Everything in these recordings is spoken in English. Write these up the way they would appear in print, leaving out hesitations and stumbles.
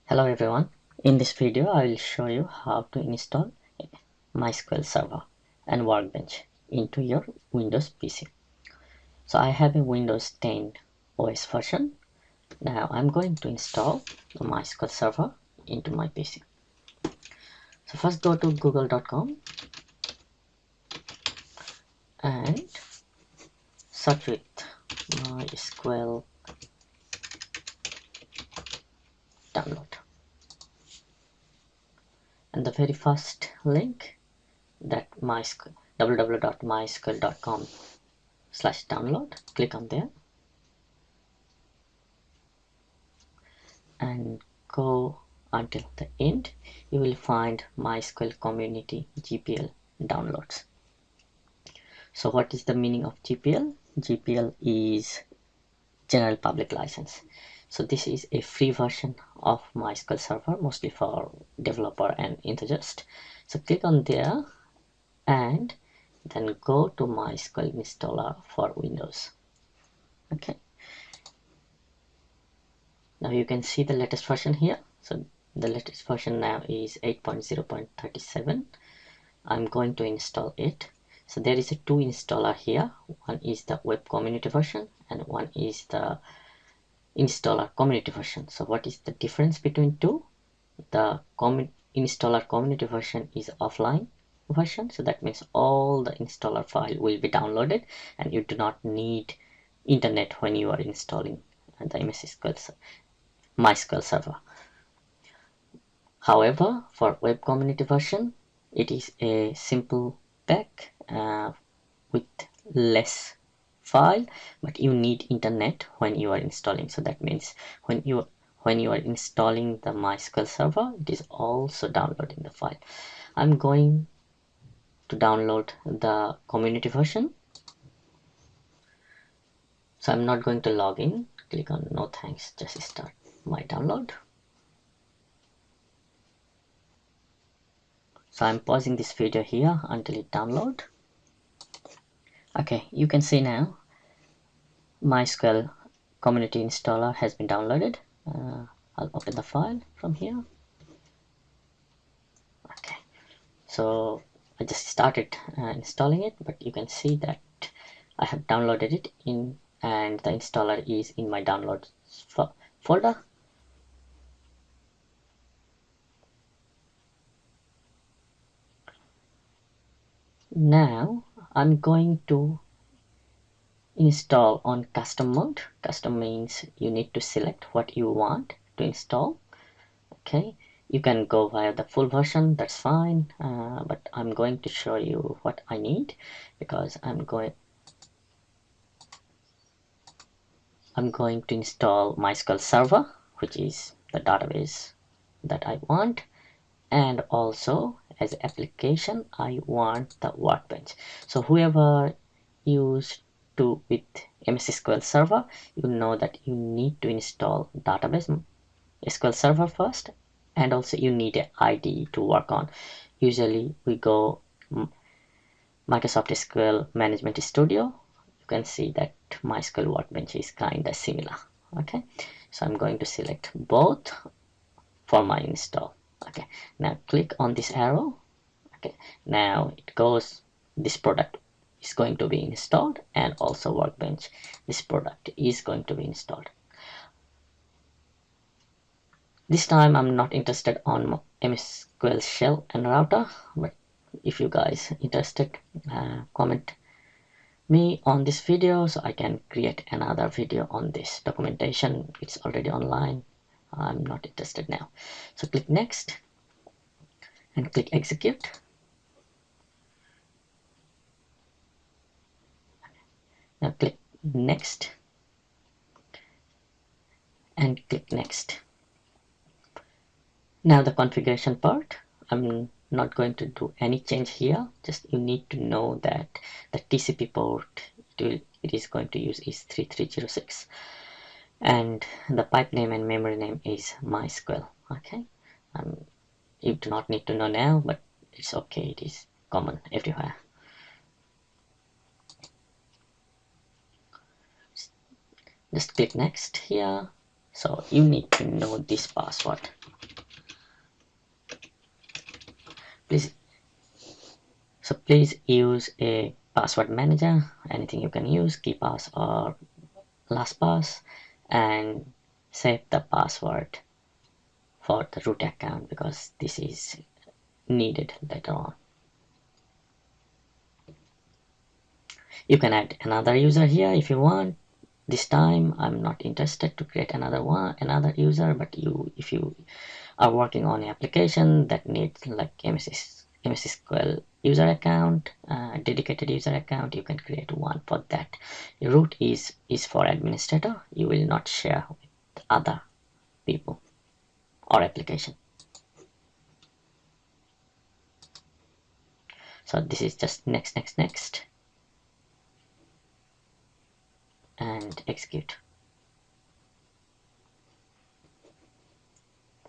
Hello everyone. In this video I will show you how to install MySQL Server and Workbench into your Windows PC. So I have a Windows 10 OS version. Now I'm going to install the MySQL Server into my PC. So first go to google.com and search with MySQL download. And the very first link, that www.mysql.com/download, click on there and go until the end. You will find MySQL Community GPL downloads. So what is the meaning of GPL? GPL is general public license. So this is a free version of MySQL Server, mostly for developer and enthusiast. So click on there and then go to MySQL installer for Windows. Okay. Now you can see the latest version here. So the latest version now is 8.0.37. I'm going to install it. So there is a two installer here. One is the web community version and one is the installer community version. So what is the difference between two? The installer community version is offline version. So that means all the installer file will be downloaded and you do not need internet when you are installing the MySQL Server. However, for web community version, it is a simple pack with less file, but you need internet when you are installing. So that means when you are installing the MySQL Server, it is also downloading the file. I'm going to download the community version. So I'm not going to log in. Click on no thanks, just start my download. So I'm pausing this video here until it download. Okay, you can see now MySQL community installer has been downloaded. I'll open the file from here. Okay, so I just started installing it, but you can see that I have downloaded it in, and the installer is in my downloads folder. Now I'm going to install on custom mode. Custom means you need to select what you want to install. Okay, you can go via the full version, that's fine, but I'm going to show you what I need because I'm going to install MySQL Server, which is the database that I want, and also as application I want the Workbench. So whoever used to with MySQL Server, you know that you need to install database SQL Server first, and also you need an IDE to work on. Usually we go Microsoft SQL Management Studio. You can see that MySQL Workbench is kind of similar. Okay, so I'm going to select both for my install. Okay, now click on this arrow. Okay, now it goes, this product is going to be installed, and also Workbench, this product is going to be installed. This time I'm not interested on MySQL shell and router, but if you guys interested, comment me on this video so I can create another video on this documentation. It's already online. I'm not interested now. So click next and click execute. Now click next and click next. Now the configuration part, I'm not going to do any change here. Just you need to know that the TCP port it is going to use is 3306, and the pipe name and memory name is MySQL. Okay, you do not need to know now, but it's okay, it is common everywhere. Just click next here. So you need to know this password. please use a password manager, anything you can use, KeePass or LastPass, and save the password for the root account because this is needed later on. You can add another user here if you want. This time I'm not interested to create another user, but if you are working on an application that needs like MSSQL user account, dedicated user account, you can create one for that. Root is for administrator. You will not share with other people or application. So this is just next, and execute.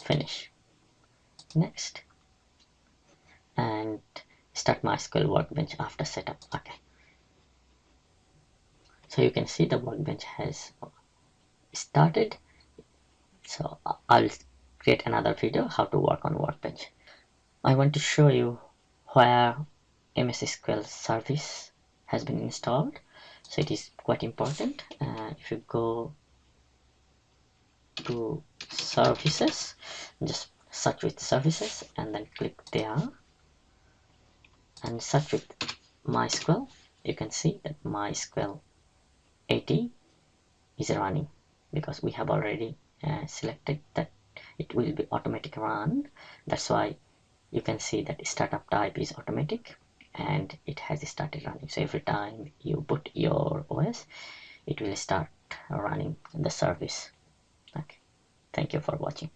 Finish. Next. And start Mysql Workbench after setup. Okay. So you can see the Workbench has started. So I'll create another video how to work on Workbench. I want to show you where MSSQL service has been installed. So it is quite important. If you go to services, just search with services and then click there and search with Mysql. You can see that Mysql 80 is running because we have already selected that it will be automatic run. That's why you can see that startup type is automatic and it has started running. So every time you boot your OS, it will start running the service. Okay, thank you for watching.